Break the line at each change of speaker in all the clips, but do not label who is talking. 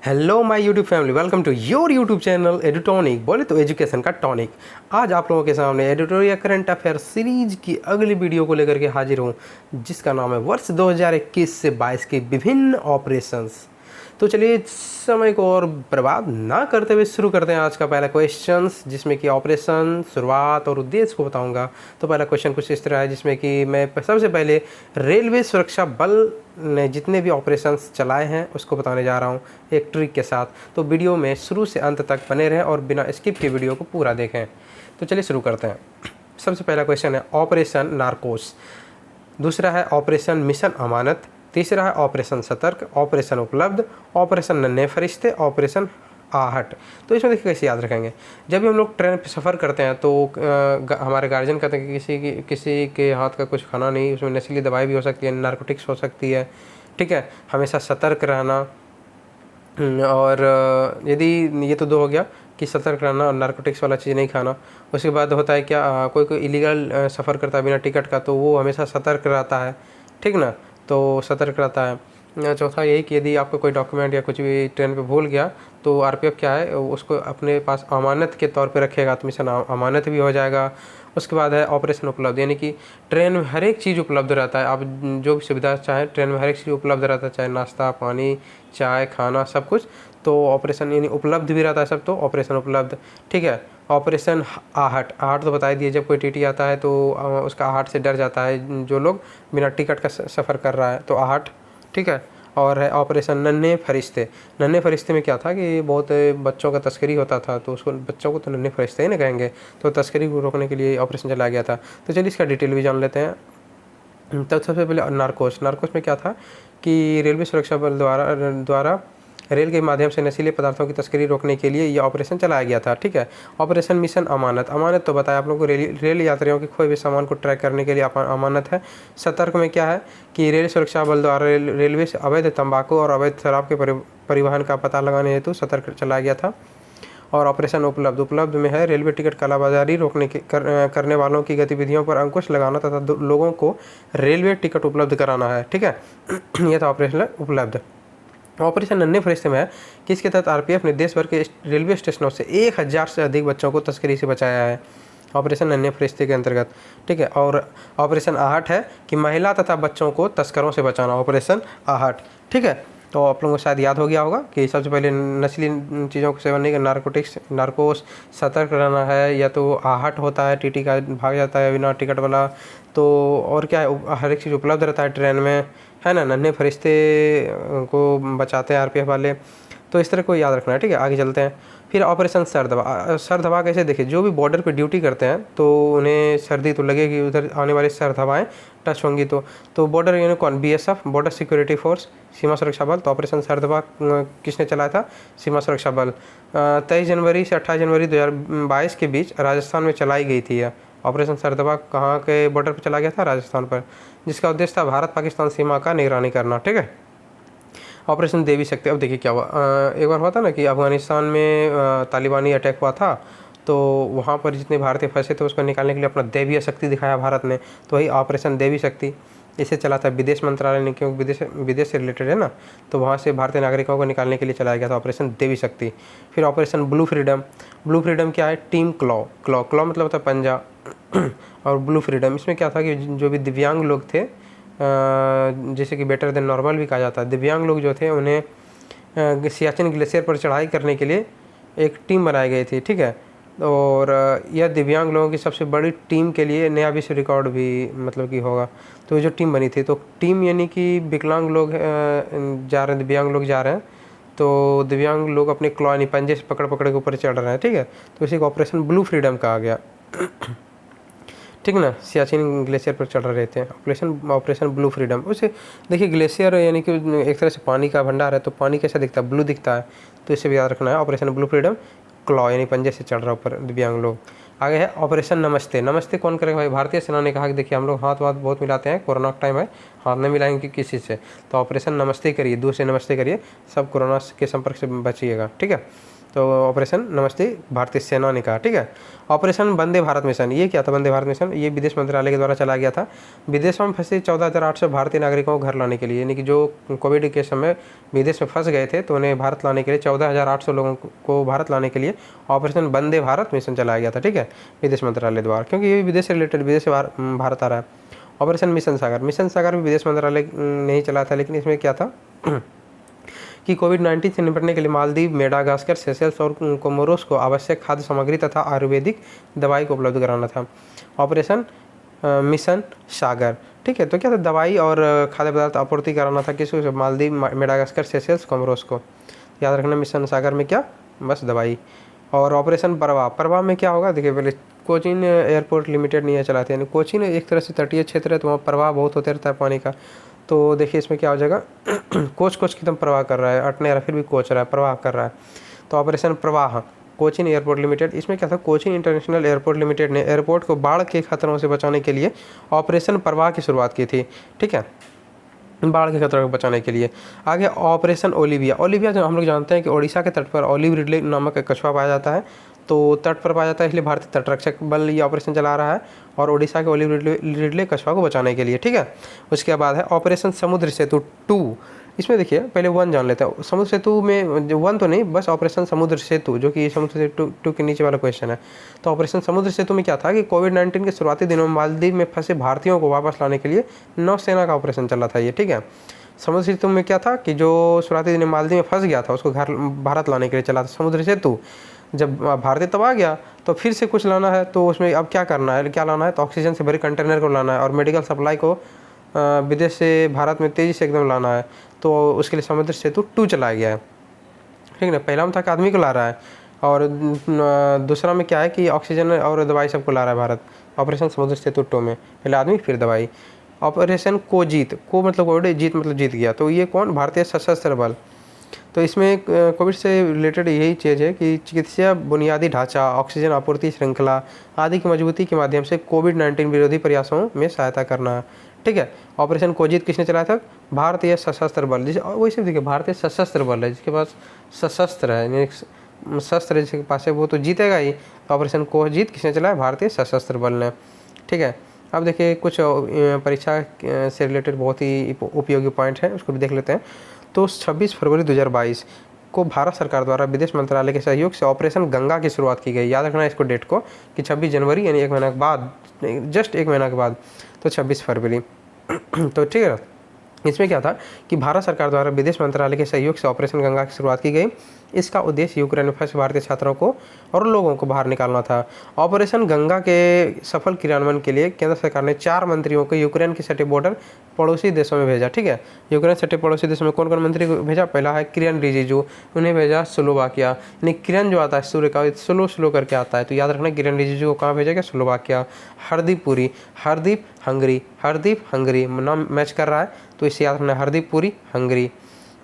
Hello my YouTube family, welcome to your YouTube channel Edutonic, बोले तो education का tonic. आज आप लोगों के सामने एडिटोरियल करंट अफेयर सीरीज की अगली वीडियो को लेकर के हाजिर हूँ, जिसका नाम है वर्ष 2021 से 22 के विभिन्न ऑपरेशंस। तो चलिए समय को और बर्बाद ना करते हुए शुरू करते हैं आज का पहला क्वेश्चंस, जिसमें कि ऑपरेशन, शुरुआत और उद्देश्य को बताऊंगा। तो पहला क्वेश्चन कुछ इस तरह है, जिसमें कि मैं सबसे पहले रेलवे सुरक्षा बल ने जितने भी ऑपरेशंस चलाए हैं उसको बताने जा रहा हूं एक ट्रिक के साथ। तो वीडियो में शुरू से अंत तक बने रहें और बिना स्किप के वीडियो को पूरा देखें। तो चलिए शुरू करते हैं। सबसे पहला क्वेश्चन है ऑपरेशन नारकोस, दूसरा है ऑपरेशन मिशन अमानत, तीसरा है ऑपरेशन सतर्क, ऑपरेशन उपलब्ध, ऑपरेशन नन्हे फरिश्ते, ऑपरेशन आहट। तो इसमें देखिए कैसे याद रखेंगे। जब भी हम लोग ट्रेन पे सफ़र करते हैं तो हमारे गार्जियन कहते हैं कि किसी के हाथ का कुछ खाना नहीं, उसमें नशीली दवाई भी हो सकती है, नारकोटिक्स हो सकती है, ठीक है। हमेशा सतर्क रहना, और यदि ये तो दो हो गया कि सतर्क रहना और नारकोटिक्स वाला चीज़ नहीं खाना। उसके बाद होता है क्या, कोई इलीगल सफ़र करता है बिना टिकट का, तो वो हमेशा सतर्क रहता है, ठीक ना, तो सतर्क रहता है। चौथा यही कि यदि आपका कोई डॉक्यूमेंट या कुछ भी ट्रेन पे भूल गया तो आरपीएफ क्या है उसको अपने पास अमानत के तौर पे रखेगा, तो मिशन अमानत भी हो जाएगा। उसके बाद है ऑपरेशन उपलब्ध, यानी कि ट्रेन में हर एक चीज़ उपलब्ध रहता है। आप जो भी सुविधा चाहें ट्रेन में हर एक चीज़ उपलब्ध रहता है, चाहे नाश्ता पानी चाय खाना सब कुछ, तो ऑपरेशन यानी उपलब्ध भी रहता है सब, तो ऑपरेशन उपलब्ध, ठीक है। ऑपरेशन आहट, आहट तो बता दिए, जब कोई टीटी आता है तो उसका आहट से डर जाता है जो लोग बिना टिकट का सफ़र कर रहा है, तो आहट, ठीक है। और है ऑपरेशन नन्हे फरिश्ते। नन्हे फरिश्ते में क्या था कि बहुत बच्चों का तस्करी होता था, तो उसको बच्चों को तो नन्हे फरिश्ते ही ना कहेंगे, तो तस्करी को रोकने के लिए ऑपरेशन चलाया गया था। तो चलिए इसका डिटेल भी जान लेते हैं। तो सबसे पहले नारकोस। नारकोस में क्या था कि रेलवे सुरक्षा बल द्वारा रेल के माध्यम से नशीले पदार्थों की तस्करी रोकने के लिए ये ऑपरेशन चलाया गया था, ठीक है। ऑपरेशन मिशन अमानत। अमानत तो बताया आप लोगों को, रेल यात्रियों के खोए हुए सामान को ट्रैक करने के लिए अमानत है। सतर्क में क्या है कि रेल सुरक्षा बल द्वारा रेलवे से अवैध तंबाकू और अवैध शराब के परिवहन का पता लगाने हेतु सतर्क चलाया गया था। और ऑपरेशन उपलब्ध। उपलब्ध में है रेलवे टिकट कालाबाजारी रोकने के करने वालों की गतिविधियों पर अंकुश लगाना तथा लोगों को रेलवे टिकट उपलब्ध कराना है, ठीक है। यह था ऑपरेशन उपलब्ध। ऑपरेशन नन्हे फरिश्ते में है कि इसके तहत आरपीएफ ने देश भर के रेलवे स्टेशनों से 1000 से अधिक बच्चों को तस्करी से बचाया है, ऑपरेशन नन्हे फरिश्ते के अंतर्गत, ठीक है। और ऑपरेशन आहट है कि महिला तथा बच्चों को तस्करों से बचाना, ऑपरेशन आहट, ठीक है। तो आप लोगों को शायद याद हो गया होगा कि सबसे पहले नस्ली चीज़ों को सेवन नहीं करना, नारकोटिक्स नारकोस, सतर्क रहना है, या तो आहट होता है टीटी का भाग जाता है बिना टिकट वाला, तो और क्या है हर एक चीज़ उपलब्ध रहता है ट्रेन में, है ना। नन्हे फरिश्ते को बचाते हैं आरपीएफ वाले, तो इस तरह को याद रखना है, ठीक है। आगे चलते हैं। फिर ऑपरेशन सर्द हवा। सर्द हवा कैसे, देखिए जो भी बॉर्डर पे ड्यूटी करते हैं तो उन्हें सर्दी तो लगेगी, उधर आने वाली सर्द हवाएं टच होंगी, तो बॉर्डर यानी कौन, बीएसएफ बॉर्डर सिक्योरिटी फोर्स, सीमा सुरक्षा बल। तो ऑपरेशन सर्द हवा किसने चलाया था, सीमा सुरक्षा बल। 23 जनवरी से 28 जनवरी 2022 के बीच राजस्थान में चलाई गई थी यह ऑपरेशन सर्द हवा। कहाँ के बॉर्डर पर चला गया था, राजस्थान पर, जिसका उद्देश्य था भारत पाकिस्तान सीमा का निगरानी करना, ठीक है। ऑपरेशन देवी शक्ति। अब देखिए क्या हुआ, एक बार हुआ था ना कि अफगानिस्तान में तालिबानी अटैक हुआ था, तो वहाँ पर जितने भारतीय फंसे थे उसको निकालने के लिए अपना दैवीय शक्ति दिखाया भारत ने, तो वही ऑपरेशन देवी शक्ति। इसे चला था विदेश मंत्रालय ने, क्योंकि विदेश से रिलेटेड है ना, तो वहाँ से भारतीय नागरिकों को निकालने के लिए चलाया गया था ऑपरेशन देवी शक्ति। फिर operation blue freedom. Blue freedom क्या है, टीम क्लॉ। क्लॉ मतलब होता है पंजा, और ब्लू फ्रीडम इसमें क्या था कि जो भी दिव्यांग लोग थे, जैसे कि बेटर देन नॉर्मल भी कहा जाता है, दिव्यांग लोग जो थे उन्हें सियाचिन ग्लेशियर पर चढ़ाई करने के लिए एक टीम बनाई गई थी, ठीक है। और यह दिव्यांग लोगों की सबसे बड़ी टीम के लिए नया विश्व रिकॉर्ड भी मतलब कि होगा। तो जो टीम बनी थी, तो टीम यानी कि विकलांग लोग जा रहे हैं, दिव्यांग लोग जा रहे हैं, तो दिव्यांग लोग अपने क्लॉ यानी पंजे से पकड़ पकड़ के ऊपर चढ़ रहे हैं, ठीक है। तो इसी को ऑपरेशन ब्लू फ्रीडम कहा गया, ठीक ना। सियाचिन ग्लेशियर पर चढ़ रहे थे, ऑपरेशन ब्लू फ्रीडम। उसे देखिए ग्लेशियर यानी कि एक तरह से पानी का भंडार है, तो पानी कैसा दिखता है, ब्लू दिखता है, तो इसे भी याद रखना है। ऑपरेशन ब्लू फ्रीडम, क्लॉ यानी पंजे से चढ़ रहा ऊपर दिव्यांग लोग। आगे है ऑपरेशन नमस्ते। नमस्ते कौन करेगा भाई, भारतीय सेना ने कहा कि देखिए हम लोग हाथ वाथ बहुत मिलाते हैं, कोरोना का टाइम है, हाथ नहीं मिलाएंगे किसी से, तो ऑपरेशन नमस्ते करिए, दूर से नमस्ते करिए, सब कोरोना के संपर्क से बचिएगा, ठीक है। तो ऑपरेशन नमस्ते भारतीय सेना ने कहा, ठीक है। ऑपरेशन वंदे भारत मिशन, ये क्या था वंदे भारत मिशन? ये विदेश मंत्रालय के द्वारा चलाया गया था। विदेशों में फंसे 14,800 भारतीय नागरिकों को घर लाने के लिए, यानी कि जो कोविड के समय विदेश में फंस गए थे तो उन्हें भारत लाने के लिए 14,800 लोगों को भारत लाने के लिए ऑपरेशन वंदे भारत मिशन चलाया गया था, ठीक है, विदेश मंत्रालय द्वारा, क्योंकि ये विदेश से रिलेटेड, विदेश से भारत आ रहा है। ऑपरेशन मिशन सागर, मिशन सागर भी विदेश मंत्रालय नहीं चला था, लेकिन इसमें क्या था कि कोविड-19 से निपटने के लिए मालदीव, मेडागास्कर, सेशेल्स और कोमोरोस को आवश्यक खाद्य सामग्री तथा आयुर्वेदिक दवाई को उपलब्ध कराना था। ऑपरेशन मिशन सागर, ठीक है। तो क्या था, दवाई और खाद्य पदार्थ आपूर्ति कराना था किसको? मालदीव, मेडागास्कर, सेशेल्स, कोमोरोस को। याद रखना मिशन सागर में क्या, बस दवाई। और ऑपरेशन प्रवाह, प्रवाह में क्या होगा? देखिए पहले कोचीन एयरपोर्ट लिमिटेड नहीं चलाते, यानी कोचीन एक तरह से तटीय क्षेत्र है तो वहाँ प्रवाह बहुत होते रहता है पानी का। तो देखिए इसमें क्या हो जाएगा कोच की एकदम प्रवाह कर रहा है, अटने रहा फिर भी कोच रहा है, प्रवाह कर रहा है। तो ऑपरेशन प्रवाह कोचीन एयरपोर्ट लिमिटेड, इसमें क्या था, कोचीन इंटरनेशनल एयरपोर्ट लिमिटेड ने एयरपोर्ट को बाढ़ के खतरों से बचाने के लिए ऑपरेशन प्रवाह की शुरुआत की थी, ठीक है, बाढ़ के खतरों को बचाने के लिए। आगे ऑपरेशन ओलिविया, ओलिविया जो हम लोग जानते हैं कि ओडिशा के तट पर ओलिव रिडले नामक एक कछुआ पाया जाता है, तो तट पर पाया जाता है, इसलिए भारतीय तटरक्षक बल ये ऑपरेशन चला रहा है और ओडिशा के ओलिव रिडले कछुआ को बचाने के लिए, ठीक है। उसके बाद है ऑपरेशन समुद्र सेतु 2, इसमें देखिए पहले 1 जान लेते हैं। समुद्र सेतु में जो 1 तो नहीं, बस ऑपरेशन समुद्र सेतु, जो कि समुद्र सेतु 2 के नीचे वाला क्वेश्चन है। तो ऑपरेशन समुद्र सेतु में क्या था कि कोविड-19 के शुरुआती दिनों में मालदीव में फंसे भारतीयों को वापस लाने के लिए नौसेना का ऑपरेशन चला था ये, ठीक है। समुद्र सेतु में क्या था कि जो शुरुआती दिनों में मालदीव में फंस गया था उसको घर भारत लाने के लिए चला था समुद्र सेतु। जब भारतीय तब आ गया तो फिर से कुछ लाना है, तो उसमें अब क्या करना है, क्या लाना है, तो ऑक्सीजन से भरे कंटेनर को लाना है और मेडिकल सप्लाई को विदेश से भारत में तेज़ी से एकदम लाना है। तो उसके लिए समुद्र सेतु 2 चलाया गया है, ठीक है। पहला में था कि आदमी को ला रहा है और दूसरा में क्या है कि ऑक्सीजन और दवाई सबको ला रहा है भारत। ऑपरेशन समुद्र सेतु 2 में पहले आदमी फिर दवाई। ऑपरेशन को जीत, को मतलब कोविड, जीत मतलब जीत गया, तो ये कौन, भारतीय सशस्त्र बल। तो इसमें कोविड से रिलेटेड यही चीज़ है कि चिकित्सा बुनियादी ढांचा, ऑक्सीजन आपूर्ति श्रृंखला आदि की मजबूती के माध्यम से कोविड-19 विरोधी प्रयासों में सहायता करना, ठीक है। ऑपरेशन कोजीत किसने चलाया था? भारतीय सशस्त्र बल, जिसे वैसे देखिए भारतीय सशस्त्र बल है, जिसके पास सशस्त्र है, यानी शस्त्र जिसके पास है वो तो जीतेगा ही। तो ऑपरेशन कोजीत किसने चलाया? भारतीय सशस्त्र बल ने, ठीक है। अब देखिए कुछ परीक्षा से रिलेटेड बहुत ही उपयोगी पॉइंट है, उसको भी देख लेते हैं। तो 26 फरवरी 2022 को भारत सरकार द्वारा विदेश मंत्रालय के सहयोग से ऑपरेशन गंगा की शुरुआत की गई। याद रखना इसको डेट को कि 26 जनवरी यानी 1 महीना के बाद, जस्ट 1 महीना के बाद, तो 26 फरवरी तो ठीक है। इसमें क्या था कि भारत सरकार द्वारा विदेश मंत्रालय के सहयोग से ऑपरेशन गंगा की शुरुआत की गई। इसका उद्देश्य यूक्रेन में फंसे भारतीय छात्रों को और लोगों को बाहर निकालना था। ऑपरेशन गंगा के सफल क्रियान्वयन के लिए केंद्र सरकार ने 4 मंत्रियों को यूक्रेन के सटे बॉर्डर पड़ोसी देशों में भेजा, ठीक है। यूक्रेन सटे पड़ोसी देशों में कौन कौन मंत्री को भेजा? पहला है किरण रिजिजू, उन्हें भेजा स्लोवाकिया, यानी किरण जो आता है सूर्य का स्लो करके आता है, तो याद रखना किरण रिजिजू को कहाँ भेजा गया? स्लोवाकिया। हरदीप पुरी, हरदीप हंगरी नाम मैच कर रहा है, तो इसे याद रखना हरदीप पुरी हंगरी।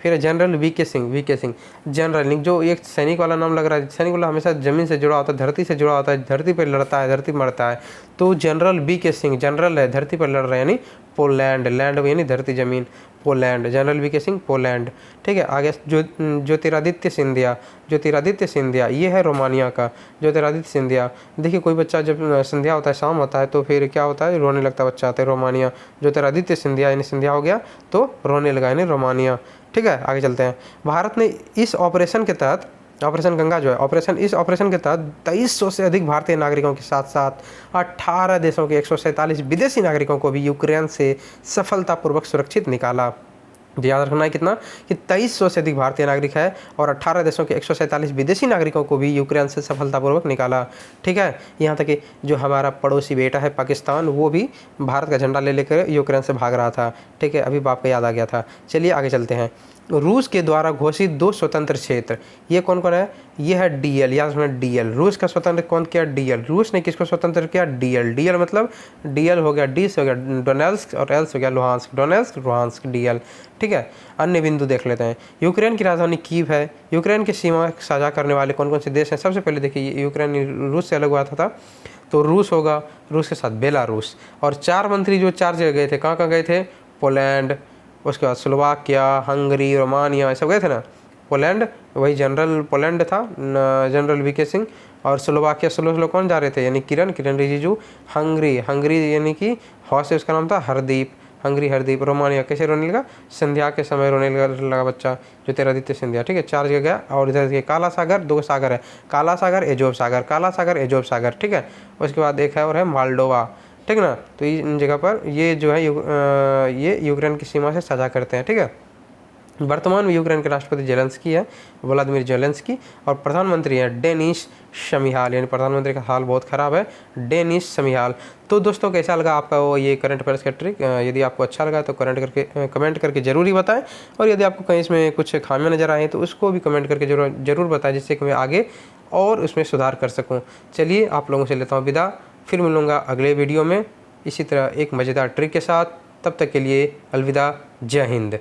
फिर जनरल वीके सिंह जनरल, जो एक सैनिक वाला नाम लग रहा है, सैनिक वाला हमेशा जमीन से जुड़ा होता है, धरती से जुड़ा होता है, धरती पर लड़ता है, धरती मरता है, तो जनरल वीके सिंह जनरल है, धरती पर लड़ रहे हैं, यानी पोलैंड, लैंड यानी धरती जमीन, Poland, general VK Singh Poland, ठीक है। आगे ज्योतिरादित्य सिंधिया ये है रोमानिया का ज्योतिरादित्य सिंधिया। देखिए कोई बच्चा जब संध्या होता है, शाम होता है, तो फिर क्या होता है? रोने लगता है बच्चा, आता है रोमानिया। ज्योतिरादित्य सिंधिया यानी सिंधिया हो गया तो रोने लगा यानी रोमानिया, ठीक है। आगे चलते हैं। भारत ने इस ऑपरेशन के तहत, ऑपरेशन गंगा जो है इस ऑपरेशन के तहत 2300 से अधिक भारतीय नागरिकों के साथ साथ 18 देशों के 147 विदेशी नागरिकों को भी यूक्रेन से सफलतापूर्वक सुरक्षित निकाला। याद रखना है कितना कि 2300 से अधिक भारतीय नागरिक है और 18 देशों के 147 विदेशी नागरिकों को भी यूक्रेन से सफलतापूर्वक निकाला, ठीक है। यहाँ तक कि जो हमारा पड़ोसी बेटा है पाकिस्तान, वो भी भारत का झंडा ले लेकर यूक्रेन से भाग रहा था, ठीक है। अभी बाप का याद आ गया था। चलिए आगे चलते हैं। रूस के द्वारा घोषित 2 स्वतंत्र क्षेत्र, ये कौन कौन है? ये है डीएल, याद रखना डीएल। रूस का स्वतंत्र कौन किया? डीएल। रूस ने किसको स्वतंत्र किया? डीएल। डीएल मतलब डीएल हो गया, डी से हो गया डोनेल्स्क और एल से हो गया लुहांस्क, डोनेल्स्क लुहांस्क डीएल, ठीक है। अन्य बिंदु देख लेते हैं। यूक्रेन की राजधानी कीव है। यूक्रेन की सीमा साझा करने वाले कौन कौन से देश हैं? सबसे पहले देखिए यूक्रेन रूस से अलग हुआ था तो रूस होगा, रूस के साथ बेलारूस। और 4 मंत्री जो 4 जगह गए थे, कहाँ कहाँ गए थे? पोलैंड, उसके बाद स्लोवाकिया, हंगरी, रोमानिया, ये सब गए थे ना, पोलैंड, वही जनरल पोलैंड था जनरल वीके सिंह। और स्लोवाकिया, स्लो कौन जा रहे थे, यानी किरण रिजिजू। हंगरी यानी कि हौ से उसका नाम था हरदीप, हंगरी हरदीप। रोमानिया कैसे रोने लगा, संध्या के समय रोने लगा बच्चा ज्योतिरादित्य सिंधिया, ठीक है, 4 जगह गया। और इधर देखिए काला सागर, 2 सागर है, काला सागर एजोब सागर, काला सागर एजोब सागर, ठीक है। उसके बाद एक है और है मालडोवा, ठीक ना। तो इन जगह पर ये जो है ये यूक्रेन की सीमा से साझा करते हैं, ठीक है। वर्तमान में यूक्रेन के राष्ट्रपति जेलेंस्की है, व्लादिमीर जेलेंस्की। और प्रधानमंत्री है डेनिस शमिहाल, यानी प्रधानमंत्री का हाल बहुत ख़राब है, डेनिस शमिहाल। तो दोस्तों कैसा लगा आपका वो ये करंट अफेयर्स का ट्रिक, यदि आपको अच्छा लगा तो कमेंट करके ज़रूर ही बताएं। और यदि आपको कहीं इसमें कुछ खामियां नज़र आए तो उसको भी कमेंट करके ज़रूर बताएं, जिससे कि मैं आगे और उसमें सुधार कर सकूँ। चलिए आप लोगों से लेता हूँ विदा, फिर मिलूँगा अगले वीडियो में इसी तरह एक मज़ेदार ट्रिक के साथ। तब तक के लिए अलविदा, जय हिंद।